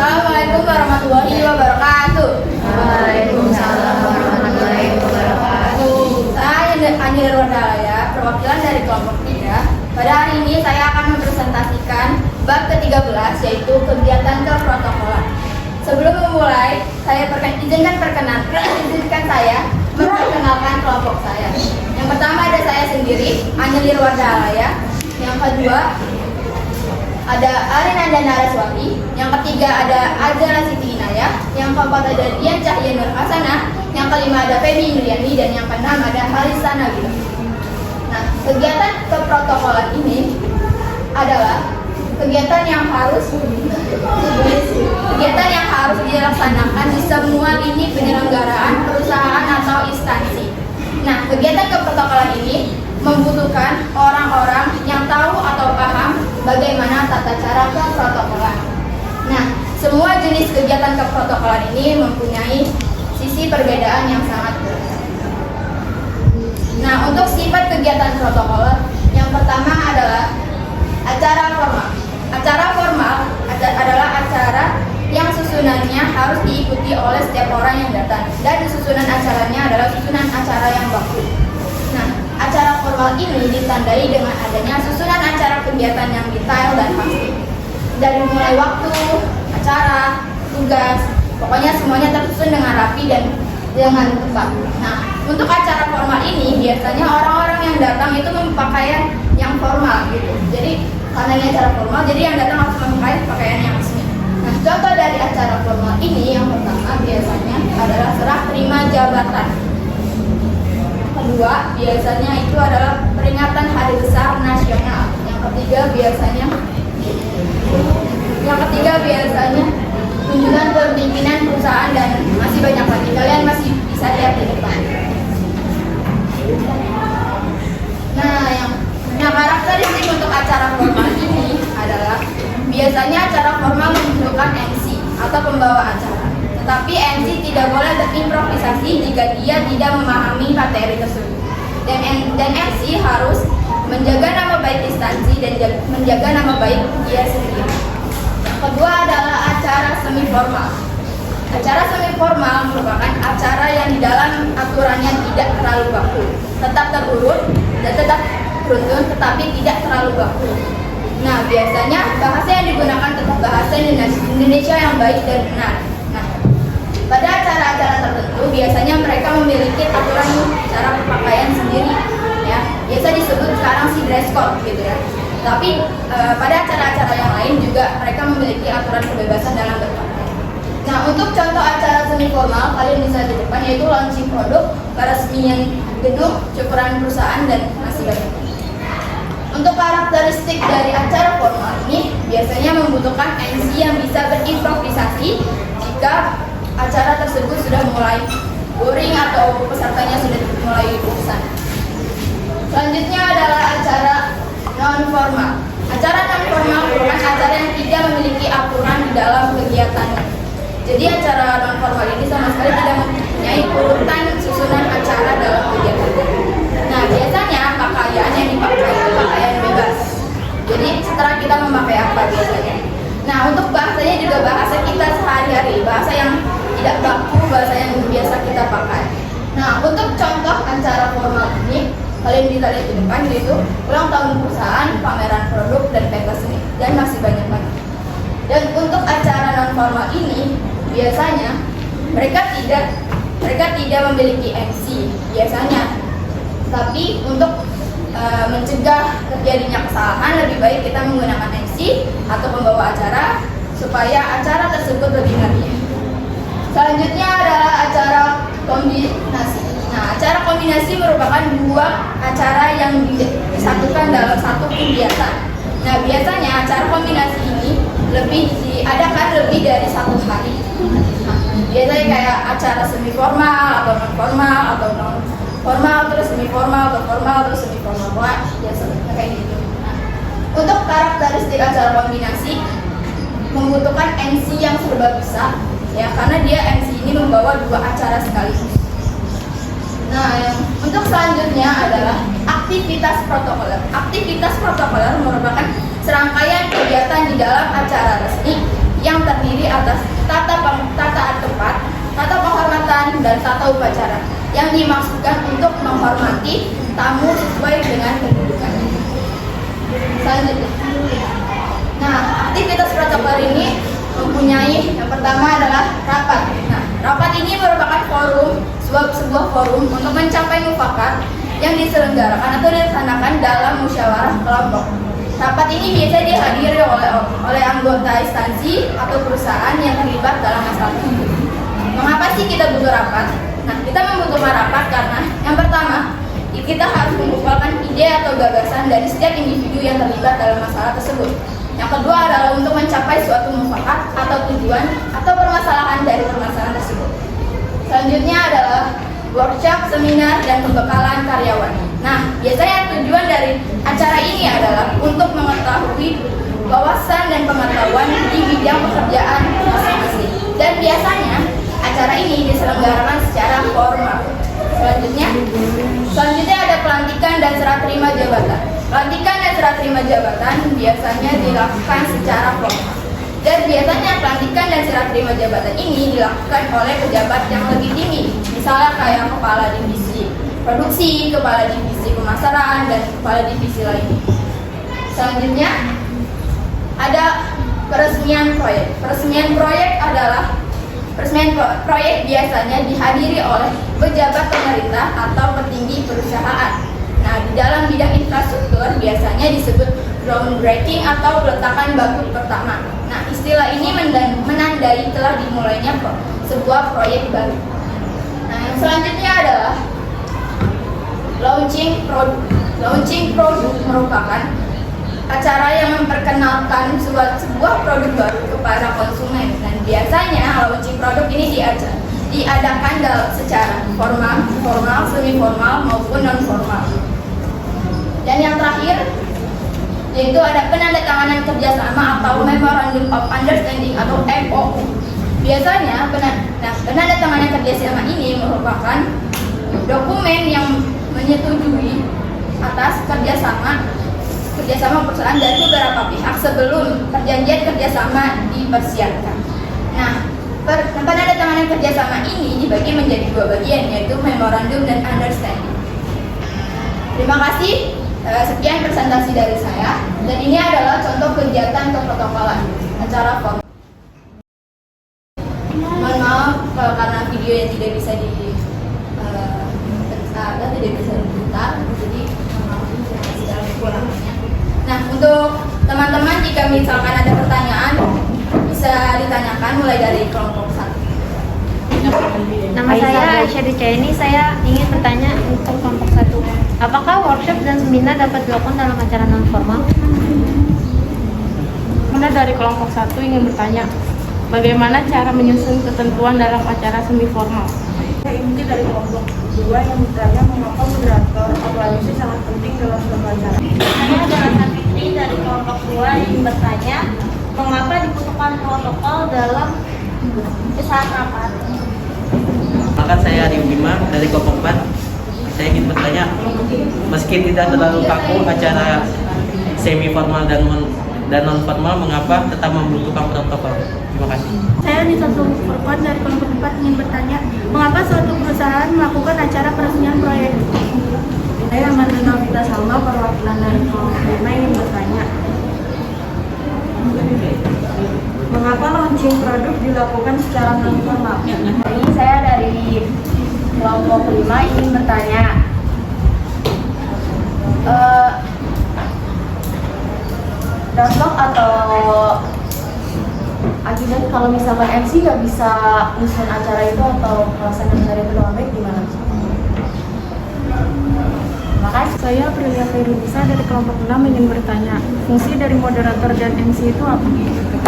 Assalamualaikum warahmatullahi wabarakatuh. Waalaikumsalam warahmatullahi wabarakatuh. Saya Anjir Wardalaya, perwakilan dari kelompok 3. Pada hari ini saya akan mempresentasikan bab ke-13, yaitu kegiatan keprotokolan. Sebelum memulai, izinkan saya memperkenalkan kelompok saya. Yang pertama ada saya sendiri, Anjir Wardalaya. Yang kedua ada Arinanda Naraswati. Yang ketiga ada Azara Siti Inayah. Yang keempat ada Dian Cahya Nur Hasanah. Yang kelima ada Feby Indriani. Dan yang keenam ada Halisa Nabila. Nah, kegiatan keprotokolan ini adalah kegiatan yang harus dilaksanakan di semua lini penyelenggaraan perusahaan atau instansi. Nah, kegiatan keprotokolan ini membutuhkan orang-orang yang tahu atau paham bagaimana tata cara keprotokolan. Nah, semua jenis kegiatan keprotokolan ini mempunyai sisi perbedaan yang sangat berbeda. Nah, untuk sifat kegiatan protokoler, yang pertama adalah acara formal. Acara formal adalah acara yang susunannya harus diikuti oleh setiap orang yang datang, dan susunan acaranya adalah susunan acara yang baku. Nah, acara formal ini ditandai dengan adanya susunan acara kegiatan yang detail dan pasti. Dari mulai waktu, acara, tugas, pokoknya semuanya tersusun dengan rapi dan dengan tepat. Nah, untuk acara formal ini biasanya orang-orang yang datang itu memakai yang formal gitu. Jadi karena ini acara formal, jadi yang datang harus memakai pakaian yang resmi. Nah, contoh dari acara formal ini yang pertama biasanya adalah serah terima jabatan. Kedua, biasanya itu adalah peringatan Hari Besar Nasional. Yang ketiga biasanya kunjungan pimpinan perusahaan, dan masih banyak lagi. Kalian masih bisa lihat di depan. Nah, yang karakteristik untuk acara formal ini adalah biasanya acara formal memerlukan MC atau pembawa acara. Tetapi MC tidak boleh berimprovisasi jika dia tidak memahami materi tersebut. Dan MC harus menjaga nama baik instansi dan menjaga nama baik dia sendiri. Yang kedua adalah acara semi formal. Acara semi formal merupakan acara yang di dalam aturannya tidak terlalu baku, tetap terurut dan tetap beruntun, tetapi tidak terlalu baku. Nah, biasanya bahasa yang digunakan tetap bahasa Indonesia yang baik dan benar. Nah, pada acara-acara tertentu biasanya mereka memiliki aturan cara berpakaian sendiri, ya. Biasa disebut sekarang si dress code gitu ya. Tapi pada acara-acara yang lain juga mereka memiliki aturan kebebasan dalam berpakaian. Nah, untuk contoh acara semi formal kalian bisa di depan, yaitu launching produk, peresmian gedung, syukuran perusahaan, dan masih banyak. Untuk karakteristik dari acara formal ini biasanya membutuhkan MC yang bisa berimprovisasi jika acara tersebut sudah mulai boring atau pesertanya sudah mulai bosan. Selanjutnya adalah acara non formal. Acara non formal merupakan acara yang tidak memiliki aturan di dalam kegiatannya. Jadi acara non formal ini sama sekali tidak mempunyai urutan susunan acara dalam kegiatannya. Nah, biasanya pakaian yang dipakai itu pakaian bebas. Jadi setelah kita memakai apa biasanya. Nah, untuk bahasanya juga bahasa kita sehari-hari, bahasa yang tidak baku, bahasa yang biasa kita pakai. Nah, untuk contoh acara formal ini kalian bisa lihat di depan, yaitu ulang tahun perusahaan, pameran produk, dan pentas seni, dan masih banyak lagi. Dan untuk acara non formal ini biasanya mereka tidak memiliki MC biasanya. Tapi untuk mencegah terjadinya kesalahan, lebih baik kita menggunakan MC atau pembawa acara supaya acara tersebut lebih meriah. Selanjutnya adalah acara kombinasi. Nah, acara kombinasi merupakan dua acara yang disatukan dalam satu kegiatan. Nah, biasanya acara kombinasi ini diadakan lebih dari satu hari. Nah, biasanya kayak acara semi formal atau non formal, atau non formal terus semi formal, atau formal terus semi formal, biasanya kayak gitu. Nah, untuk karakteristik acara kombinasi membutuhkan MC yang serba bisa, ya, karena dia MC ini membawa dua acara sekaligus. Nah, untuk selanjutnya adalah aktivitas protokoler. Aktivitas protokoler merupakan serangkaian kegiatan di dalam acara resmi yang terdiri atas tata tempat, tata penghormatan, dan tata upacara yang dimaksudkan untuk menghormati tamu sesuai dengan kedudukan. Selanjutnya, nah, aktivitas protokol ini mempunyai yang pertama adalah rapat. Nah, rapat ini merupakan sebuah forum untuk mencapai mufakat yang diselenggarakan atau dilaksanakan dalam musyawarah kelompok. Rapat ini biasa dihadiri oleh anggota instansi atau perusahaan yang terlibat dalam masalah tersebut. Mengapa sih kita butuh rapat? Nah, kita membutuhkan rapat karena yang pertama, kita harus mengumpulkan ide atau gagasan dari setiap individu yang terlibat dalam masalah tersebut. Yang kedua adalah untuk mencapai suatu mufakat atau tujuan atau permasalahan dari permasalahan tersebut. Selanjutnya adalah workshop, seminar, dan pembekalan karyawan. Nah, biasanya tujuan dari acara ini adalah untuk mengetahui wawasan dan pengetahuan di bidang pekerjaan masing-masing. Dan biasanya acara ini diselenggarakan secara formal. Selanjutnya ada pelantikan dan serah terima jabatan. Pelantikan dan serah terima jabatan biasanya dilakukan secara formal. Dan biasanya pelantikan dan serah terima jabatan ini dilakukan oleh pejabat yang lebih tinggi, misalnya kayak kepala divisi produksi, kepala divisi pemasaran, dan kepala divisi lainnya. Selanjutnya ada peresmian proyek. Peresmian proyek biasanya dihadiri oleh pejabat pemerintah atau petinggi perusahaan. Nah, di dalam bidang infrastruktur biasanya disebut groundbreaking atau peletakan batu pertama. Nah, istilah ini menandai telah dimulainya sebuah proyek baru. Nah, yang selanjutnya adalah launching produk merupakan acara yang memperkenalkan sebuah produk baru kepada konsumen, dan biasanya launching produk ini diadakan secara formal, semi formal maupun non formal. Dan yang terakhir yaitu ada penandatanganan kerjasama atau Memorandum of Understanding atau MOU. Biasanya penandatanganan kerjasama ini merupakan dokumen yang menyetujui atas kerjasama perusahaan dari beberapa pihak sebelum perjanjian kerjasama dipersiapkan. Nah, penandatanganan kerjasama ini dibagi menjadi dua bagian, yaitu memorandum dan understanding. Terima kasih. Sekian presentasi dari saya, dan ini adalah contoh kegiatan keprotokolan acara formal. Mohon maaf karena video yang tidak bisa diputar, jadi secara kurangnya. Nah, untuk teman-teman, jika misalkan ada pertanyaan bisa ditanyakan mulai dari kelompok 1. Nama saya Aisyah Ducaini. Saya ingin bertanya untuk kelompok 1. Apakah workshop dan seminar dapat dilakukan dalam acara non formal? Mana dari kelompok 1 ingin bertanya, bagaimana cara menyusun ketentuan dalam acara semi formal? Saya Inti dari kelompok 2 yang bertanya mengapa moderator evaluasi sangat penting dalam suatu acara. Saya adalah Sakitri dari kelompok 2 yang bertanya mengapa dibutuhkan protokol dalam saat rapat. Maka saya Arif Bima dari kelompok 4. Saya ingin bertanya, meski tidak terlalu kaku acara semi formal dan non formal, mengapa tetap membutuhkan protokol? Terima kasih. Saya Nisa Furqan dari kelompok 4 ingin bertanya, mengapa suatu perusahaan melakukan acara peresmian proyek? Saya Amanda Novita Salma, perwakilan dari kelompok 5 ingin bertanya, mengapa launching produk dilakukan secara non formal? Ini saya dari kelompok 5 ingin bertanya, Dasok atau ajudan kalau misalkan MC nggak bisa nyusun acara itu atau pelaksanaan acara itu dengan baik, gimana? Makasih. Saya Prilia Feirunisa dari kelompok 6 ingin bertanya, fungsi dari moderator dan MC itu apa?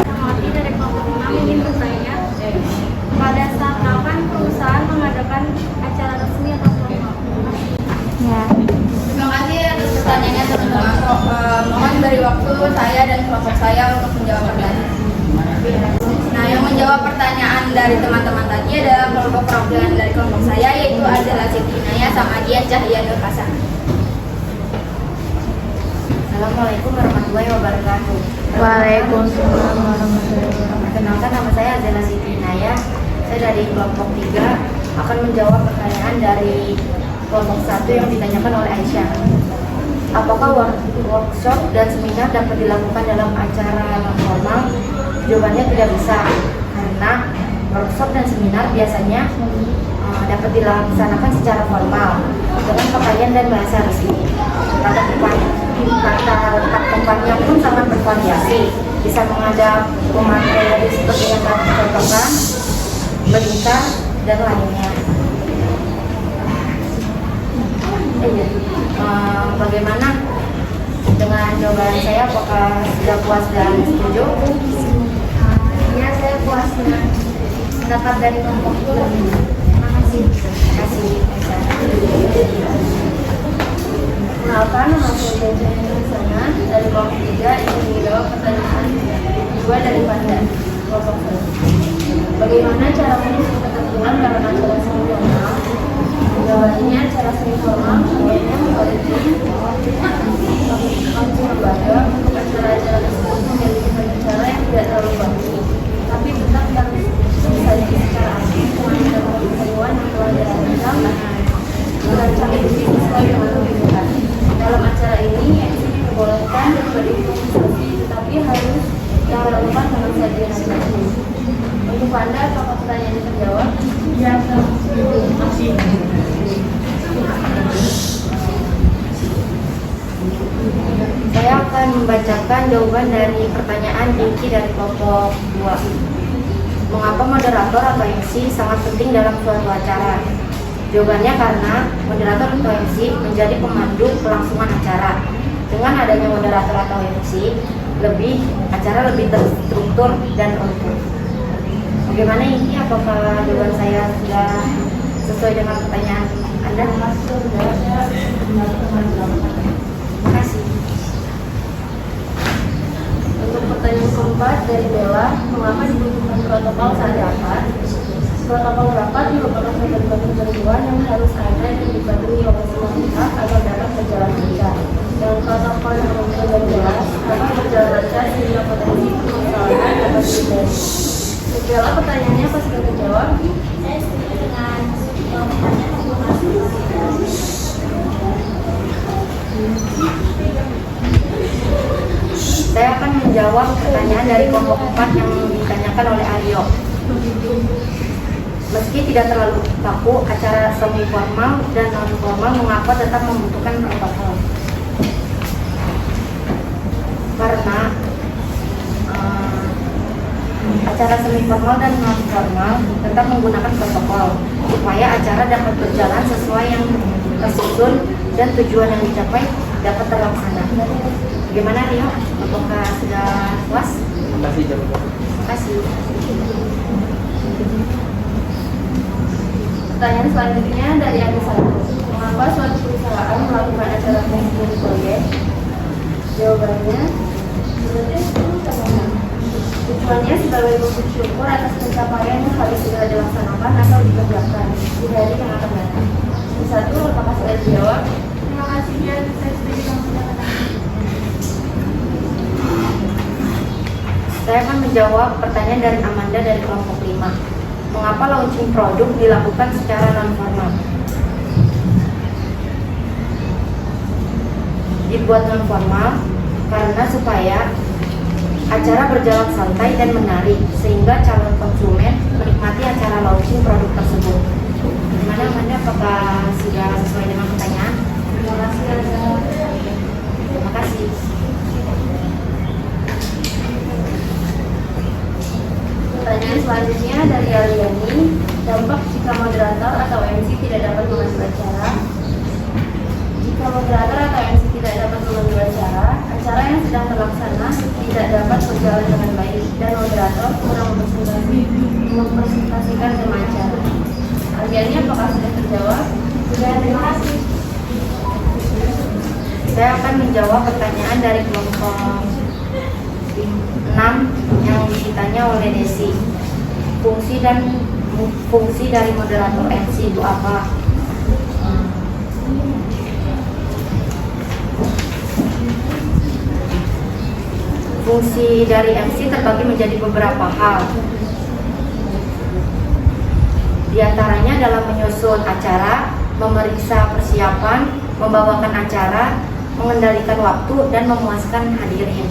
Mati dari kelompok 6 ingin bertanya, pada saat kapan perusahaan mengadakan acara resmi atau formal? Ya. terima kasih atas pertanyaannya teman-teman. Mohon beri waktu saya dan kelompok saya untuk menjawab pertanyaan. Nah, yang menjawab pertanyaan dari teman-teman tadi adalah kelompok perwakilan dari kelompok saya, yaitu adalah Siti Inaya sama Dian Cahya Nur Hasan. Assalamualaikum warahmatullahi wabarakatuh. Waalaikumsalam warahmatullahi wabarakatuh. Perkenalkan, nama saya Azana Siti Inaya. Saya dari kelompok 3 akan menjawab pertanyaan dari kelompok 1 yang ditanyakan oleh Aisyah. Apakah workshop dan seminar dapat dilakukan dalam acara non formal? Jawabannya tidak bisa, karena workshop dan seminar biasanya dapat dilaksanakan secara formal dengan pakaian dan bahasa resmi. Kata tempatnya pun sangat bervariasi, bisa menghadap pemateri seperti yang kami contohkan, berita dan lainnya. Bagaimana dengan jawaban saya? Apakah sudah puas dan setuju? Ya, saya puas dengan pendapat dari kelompok itu. Terima kasih. Terima kasih. Kenalkan, nama saya Jajan Sana dari kelompok 3 yang menjawab pertanyaan 2 dari Panda kelompok 1. Bagaimana cara menyusun ketentuan dalam acara semi formal? Jawabannya, acara semi formal sebaiknya memiliki langsung lembaga untuk acara-acara tersebut memiliki cara yang tidak terlalu baku, tapi tetap harus disajikan secara aktif dengan ketentuan yang telah dirancang merancang edisi sesuai dengan kebutuhan. Dalam acara ini, MC diperbolehkan dan berimprovisasi, tetapi harus yang relevan dengan sajian acara. Untuk Anda, apakah pertanyaannya terjawab? Ya, masih. Saya akan membacakan jawaban dari pertanyaan Dinky dari kelompok 2. Mengapa moderator atau MC sangat penting dalam suatu acara? Jawabannya karena moderator atau MC menjadi pemandu kelangsungan acara. Dengan adanya moderator atau MC, acara lebih terstruktur dan utuh. Bagaimana ini? Apakah jawaban saya sudah sesuai dengan pertanyaan Anda? Terima kasih. Untuk pertanyaan keempat dari Bella, mengapa dibutuhkan protokol saat rapat? Protokol rapat merupakan ketentuan yang harus ada dan dipatuhi oleh semua pihak agar dapat berjalan lancar. Dan protokol yang rutin dan jelas dapat berjalan lancar sehingga potensi permasalahan dapat dihindari. Bella, pertanyaannya apa sudah terjawab? Saya setuju dengan pertanyaan. Saya akan menjawab pertanyaan dari kelompok 4 yang ditanyakan oleh Aryo. Meski tidak terlalu kaku, acara semi formal dan non formal mengapa tetap membutuhkan protokol? Karena acara semi formal dan non formal tetap menggunakan protokol supaya acara dapat berjalan sesuai yang tersusun dan tujuan yang dicapai dapat terlaksana. Bagaimana Rio? Apakah sudah puas? Terima kasih jawaban. Terima kasih. Pertanyaan selanjutnya dari Adi Satu. Mengapa suatu perusahaan melakukan acara Thanksgiving proyek? Jawabannya, tujuannya sebagai bentuk syukur atas pencapaian yang harus segera dilaksanakan atau dikerjakan di hari yang akan datang. Satu, apakah sudah dijawab? Terima kasih, ya. Saya setuju dengan pendapat Anda. Saya akan menjawab pertanyaan dari Amanda dari kelompok 5. Mengapa launching produk dilakukan secara non-formal? Dibuat non-formal karena supaya acara berjalan santai dan menarik, sehingga calon konsumen menikmati acara launching produk tersebut. Gimana Amanda? Apakah sudah sesuai dengan pertanyaan? Terima kasih, Anda. Terima kasih. Pertanyaan selanjutnya dari Aliani. Dampak jika moderator atau MC tidak dapat memandu acara? Jika moderator atau MC tidak dapat memandu acara yang sedang terlaksana tidak dapat berjalan dengan baik dan moderator kurang mempresentasikan remaja. Aliani, apakah sudah terjawab? Sudah, terima kasih. Saya akan menjawab pertanyaan dari kelompok 6 yang ditanya oleh Desi. Fungsi dari moderator MC itu apa? Fungsi dari MC terbagi menjadi beberapa hal. Di antaranya dalam menyusun acara, memeriksa persiapan, membawakan acara, mengendalikan waktu, dan memuaskan hadirin.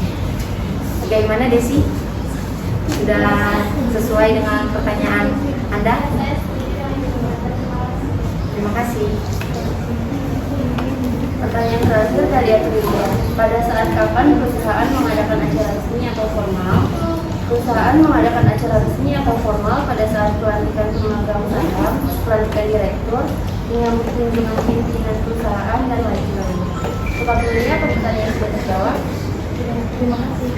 Bagaimana Desi? Sudah sesuai dengan pertanyaan Anda? Terima kasih. Pertanyaan terakhir dari Atridia. Pada saat kapan perusahaan mengadakan acara resmi atau formal? Perusahaan mengadakan acara resmi atau formal pada saat pelantikan pemegang saham, pelantikan direktur, menyambut kunjungan pimpinan perusahaan, dan lain-lain. Sepertinya pertanyaan sudah terjawab. Terima kasih.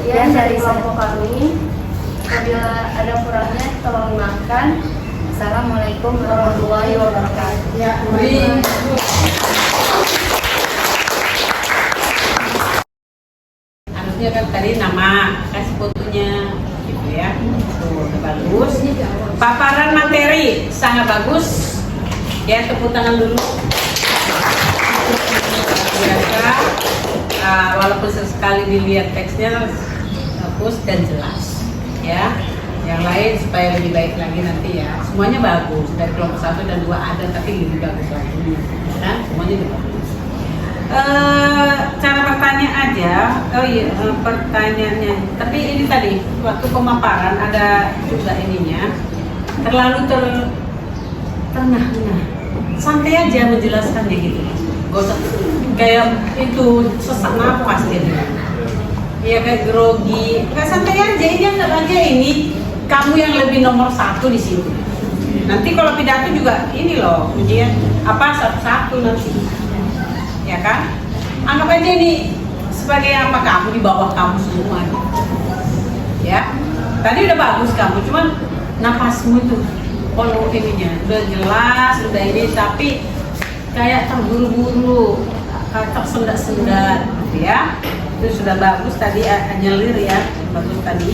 Sekian dari kelompok kami. Apabila ada kurangnya, tolong dimaafkan. Assalamualaikum warahmatullahi wabarakatuh. Harusnya kan tadi nama, kasih fotonya gitu ya. Tuh, udah bagus. Paparan materi sangat bagus. Ya, tepuk tangan dulu. Biasa, walaupun sesekali dilihat teksnya bagus dan jelas. Ya, yang lain supaya lebih baik lagi nanti ya. Semuanya bagus, dari kelompok 1 dan 2 ada, tapi lebih bagus lagi. Kan? Semuanya juga bagus. Cara bertanya aja. Oh iya, pertanyaannya. Tapi ini tadi waktu pemaparan ada juga ininya. Terlalu tengah-tengah. Santai aja menjelaskannya gitu. Gak usah kayak itu sesak napas gitu. Ya kayak grogi. Kayak santai aja. Ini anggap aja ini kamu yang lebih nomor 1 di sini. Nanti kalau pidato juga ini loh, ujian apa satu-satu nanti. Ya kan? Anggap aja ini sebagai apa, kamu di bawah kamu semua gitu. Ya, tadi udah bagus kamu, cuman napasmu itu kalau ininya udah jelas, udah ini, tapi kayak terburu-buru, tersendat-sendat gitu ya. Itu sudah bagus tadi, nyelir ya, bagus tadi.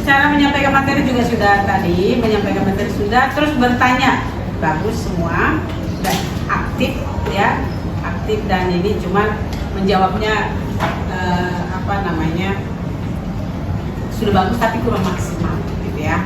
Cara menyampaikan materi juga sudah tadi, menyampaikan materi sudah, terus bertanya bagus semua, dan aktif ya, aktif, dan ini cuma menjawabnya sudah bagus tapi kurang maksimal gitu ya.